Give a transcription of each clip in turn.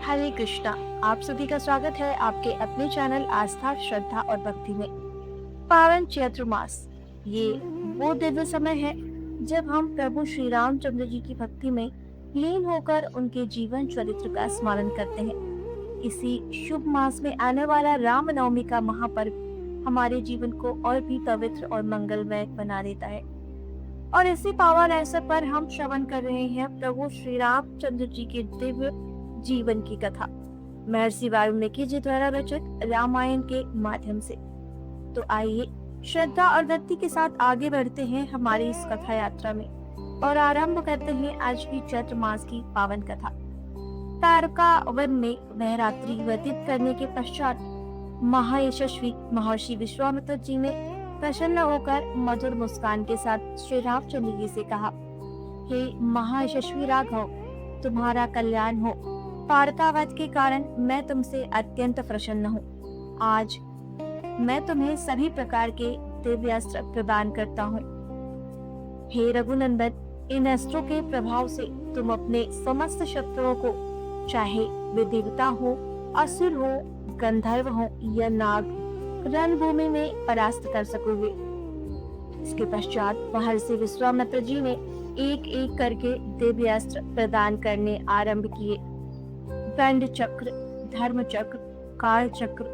हरे कृष्णा। आप सभी का स्वागत है आपके अपने चैनल आस्था, श्रद्धा और भक्ति में। पावन चैत्र मास ये वो दिव्य समय है जब हम प्रभु श्री रामचंद्र जी की भक्ति में लीन होकर उनके जीवन चरित्र का स्मरण करते हैं। इसी शुभ मास में आने वाला रामनवमी का महापर्व हमारे जीवन को और भी पवित्र और मंगलमय बना देता है। और इसी पावन अवसर पर हम श्रवण कर रहे हैं प्रभु श्री रामचंद्र जी के दिव्य जीवन की कथा महर्षि वाल्मीकि जी द्वारा रचित रामायण के माध्यम से। तो आइए श्रद्धा और भक्ति के साथ आगे बढ़ते हैं हमारी इस कथा यात्रा में और आरंभ करते हैं आज की चैत्र मास की पावन कथा। तारका वन में वह रात्रि व्यतीत करने के पश्चात महायशस्वी महर्षि विश्वामित्र जी ने प्रसन्न होकर मधुर मुस्कान के साथ श्री रामचंद्र जी से कहा, हे महायशस्वी राघव, तुम्हारा कल्याण हो। तारकावध के कारण मैं तुमसे अत्यंत प्रसन्न हूँ। आज मैं तुम्हें सभी प्रकार के दिव्य अस्त्र प्रदान करता हूँ। हे रघुनंदन, इन अस्त्रों के प्रभाव से तुम अपने समस्त शत्रुओं को, चाहे वे देवता हो, असुर हो, गंधर्व हो या नाग, रणभूमि में परास्त कर सकोगे। इसके पश्चात महर्षि विश्वामित्र जी ने एक एक करके दिव्य अस्त्र प्रदान करने आरंभ किए। दंड चक्र, धर्म चक्र, काल चक्र,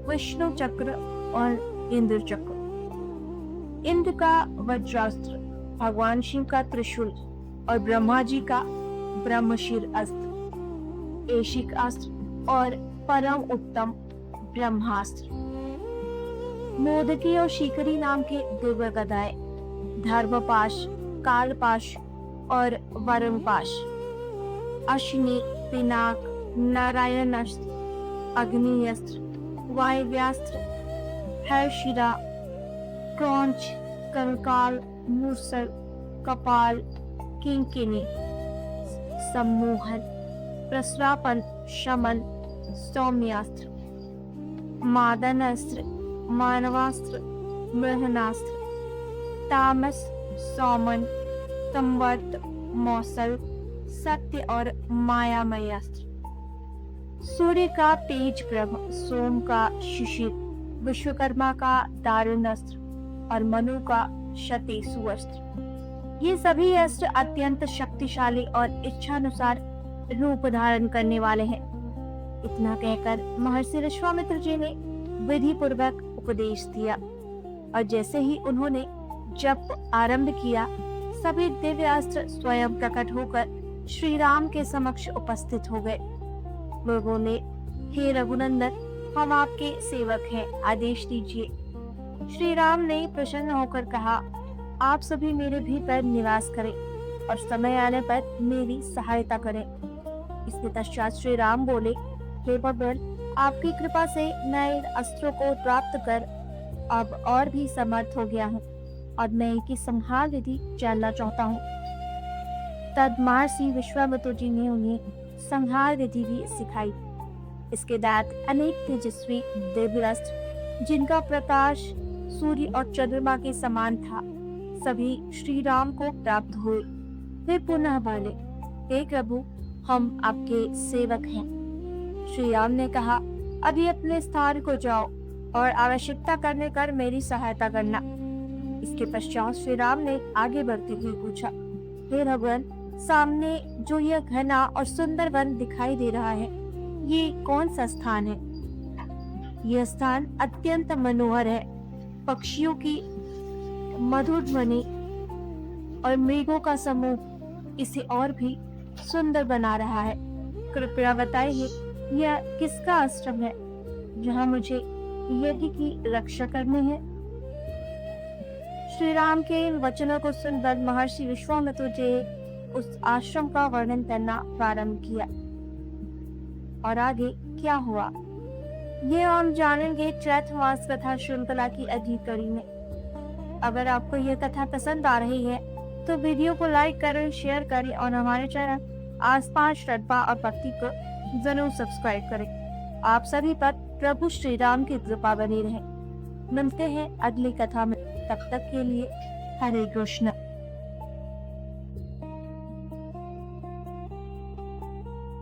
विष्णु चक्र और इंद्र चक्र। इंद्र का वज्रास्त्र, भगवान शिव का त्रिशूल और ब्रह्मा जी का ब्रह्मशीर अस्त्र, ऐशिक अस्त्र और परम उत्तम ब्रह्मास्त्र। मोदकी और शिखरी नाम के दिव्य गदाएं, धर्मपाश, कालपाश और वरुणपाश, अश्नि, पिनाक, नारायण अस्त्र, अग्नि अस्त्र, वायव्यास्त्र, हर्षिरा, क्रौंच, कंकाल, मूसल, कपाल, किंकिनी, सम्मोहन, प्रस्रापन, शमन, सौम्यास्त्र, मादन अस्त्र, मानवास्त्र, मृहनास्त्र, तामस, सौमन, संवर्त, मौसल, सत्य और मायामय अस्त्र। सूर्य का तेज प्रभ, सोम का शिशिर, विश्वकर्मा का दारुण अस्त्र और मनु का शतेसु अस्त्र। ये सभी अस्त्र अत्यंत शक्तिशाली और इच्छानुसार रूप धारण करने वाले हैं। इतना कहकर महर्षि विश्वामित्र जी ने विधि पूर्वक उपदेश दिया और जैसे ही उन्होंने जप आरंभ किया, सभी दिव्य अस्त्र स्वयं प्रकट होकर श्री राम के समक्ष उपस्थित हो गए। लोगों ने, हे रघुनंदन, हम आपके सेवक हैं, आदेश दीजिए। श्री राम ने प्रसन्न होकर कहा, आप सभी मेरे भीतर निवास करें और समय आने पर मेरी सहायता करें। इसके पश्चात श्री राम बोले, हे भगवान, आपकी कृपा से मैं इन अस्त्रों को प्राप्त कर अब और भी समर्थ हो गया हूँ और मैं इनकी संहार विधि जानना चाहता हूँ। तब महर्षि विश्वामित्र जी ने उन्हें संहार विधि भी सिखाई। इसके बाद अनेक तेजस्वी दिव्य अस्त्र, जिनका प्रकाश सूर्य और चंद्रमा के समान था, सभी श्री राम को प्राप्त हुए। वे पुनः बोले, हे प्रभु, हम आपके सेवक हैं। श्री राम ने कहा, अभी अपने स्थान को जाओ और आवश्यकता करने कर मेरी सहायता करना। इसके पश्चात श्री राम ने आगे बढ़ते हुए पूछा, हे भगवान, सामने जो यह घना और सुंदर वन दिखाई दे रहा है, ये कौन सा स्थान है? यह स्थान अत्यंत मनोहर है। पक्षियों की मधुर ध्वनि और मृगों का समूह इसे और भी सुंदर बना रहा है। कृपया बताइए, यह किसका आश्रम है जहाँ मुझे यज्ञ की रक्षा करनी है? श्री राम के इन वचनों को सुनकर महर्षि विश्वामित्र जी उस आश्रम का वर्णन करना प्रारंभ किया। और आगे क्या हुआ, ये हम जानेंगे चैत्र मास कथा श्रृंखला की अगली कड़ी में। अगर आपको यह कथा पसंद आ रही है तो वीडियो को लाइक करें, शेयर करें और हमारे चैनल आस्था, श्रद्धा और भक्ति को जरूर सब्सक्राइब करें। आप सभी पर प्रभु श्री राम की कृपा बनी रहे। मिलते हैं अगली कथा में, तब तक के लिए हरे कृष्ण।